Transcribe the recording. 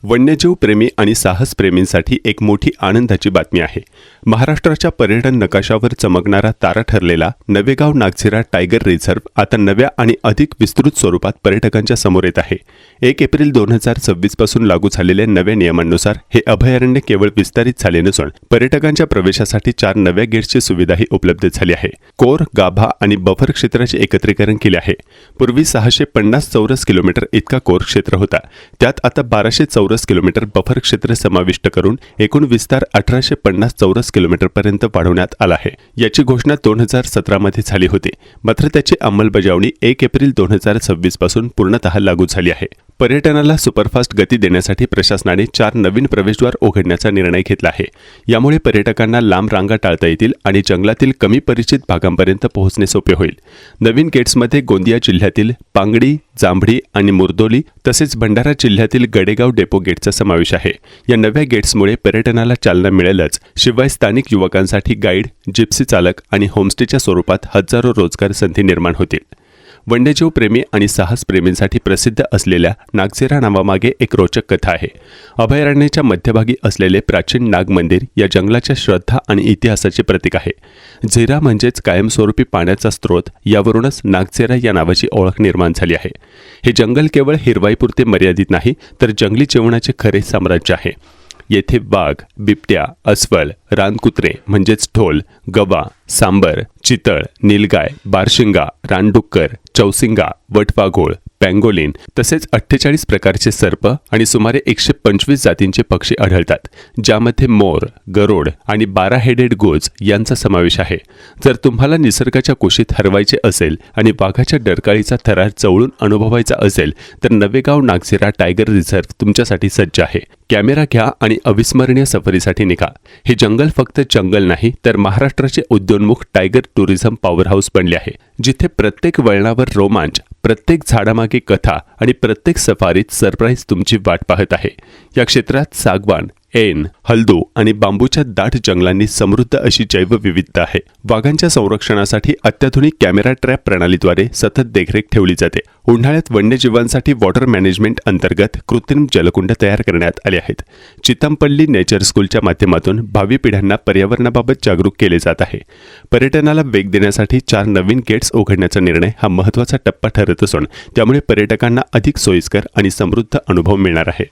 वन्यजीव प्रेमी आणि साहस प्रेमींसाठी एक मोठी आनंदाची बातमी आहे। महाराष्ट्राच्या पर्यटन नकाशावर चमकणारा तारा ठरलेला नवेगाव नागझिरा टायगर रिझर्व्ह आता नव्या आणि अधिक विस्तृत स्वरूपात पर्यटकांच्या समोर येत आहे। 1 एप्रिल 2026 पासून लागू झालेल्या नव्या नियमांनुसार हे अभयारण्य केवळ विस्तारित झाले नसून पर्यटकांच्या प्रवेशासाठी 4 नव्या गेट्सची सुविधाही उपलब्ध झाली आहे। कोर, गाभा आणि बफर क्षेत्राचे एकत्रीकरण केले आहे। पूर्वी 650 चौरस किलोमीटर इतका कोर क्षेत्र होता, त्यात आता 1200 चौरस किलोमीटर बफर क्षेत्र समाविष्ट करून एकूण विस्तार 1850 चौरस किलोमीटर पर्यंत वाढवण्यात आला आहे। याची घोषणा 2017 मध्ये झाली होती, मात्र त्याची अंमलबजावणी 1 एप्रिल 2026 पासून पूर्णतः लागू झाली आहे। पर्यटनाला सुपरफास्ट गती देण्यासाठी प्रशासनाने 4 नवीन प्रवेशद्वार उघडण्याचा निर्णय घेतला आहे। यामुळे पर्यटकांना लांब रांगा टाळता येतील आणि जंगलातील कमी परिचित भागांपर्यंत पोहोचणे सोपे होईल। नवीन गेट्समध्ये गोंदिया जिल्ह्यातील पांगडी, जांभळी आणि मुर्दोली तसेच भंडारा जिल्ह्यातील गडेगाव डेपो गेटचा समावेश आहे। या नव्या गेट्समुळे पर्यटनाला चालना मिळेलच, शिवाय स्थानिक युवकांसाठी गाईड, जिप्सी चालक आणि होमस्टेच्या स्वरूपात हजारो रोजगार संधी निर्माण होतील। वन्यजीव प्रेमी आणि साहस प्रेमींसाठी प्रसिद्ध असलेल्या नागझिरा नावामागे एक रोचक कथा आहे। अभयारण्याच्या मध्यभागी असलेले प्राचीन नाग मंदिर या जंगलाच्या श्रद्धा आणि इतिहासाचे प्रतीक आहे। झिरा म्हणजेच कायमस्वरूपी पाण्याचा स्रोत, यावरूनच नागझिरा या नावाची ओळख निर्माण झाली आहे। हे जंगल केवळ हिरवाईपुरते मर्यादित नाही, तर जंगली जीवनाचे खरे साम्राज्य आहे। येथे वाघ, बिबट्या, अस्वल, रानकुत्रे म्हणजेच ढोल, गवा, सांबर, चितळ, नीलगाय, बारशिंगा, रानडुक्कर, चौसिंगा, वटवाघूळ, पँगोलिन तसेच 48 प्रकारचे सर्प आणि सुमारे 125 जातींचे पक्षी आढळतात, ज्यामध्ये मोर, गरुड आणि 12 हेडेड गोज यांचा समावेश आहे। जर तुम्हाला निसर्गाच्या कुशीत हरवायचे असेल आणि वाघाच्या डरकाळीचा थरार जवळून अनुभवायचा असेल तर नवेगाव नागझिरा टायगर रिझर्व्ह तुमच्यासाठी सज्ज आहे। कॅमेरा घ्या आणि अविस्मरणीय सफरीसाठी निघा। हे जंगल फक्त जंगल नाही, तर महाराष्ट्राचे उद्योन्मुख टायगर टुरिझम पॉवरहाऊस बनले आहे, जिथे प्रत्येक वळणावर रोमांच, प्रत्येक झाडामागे कथा आणि प्रत्येक सफारीत सरप्राईज तुमची वाट पाहत आहे। या क्षेत्रात सागवान, ऐन, हलदू आणि बांबूच्या दाट जंगलांनी समृद्ध अशी जैवविविधता आहे। वाघांच्या संरक्षणासाठी अत्याधुनिक कॅमेरा ट्रॅप प्रणालीद्वारे सतत देखरेख ठेवली जाते। उन्हाळ्यात वन्यजीवांसाठी वॉटर मॅनेजमेंट अंतर्गत कृत्रिम जलकुंड तयार करण्यात आले आहेत। चितमपल्ली नेचर स्कूलच्या माध्यमातून भावी पिढ्यांना पर्यावरणाबाबत जागरूक केले जात आहे। पर्यटनाला वेग देण्यासाठी 4 नवीन गेट्स उघडण्याचा निर्णय हा महत्त्वाचा टप्पा ठरत असून त्यामुळे पर्यटकांना अधिक सोयीस्कर आणि समृद्ध अनुभव मिळणार आहे।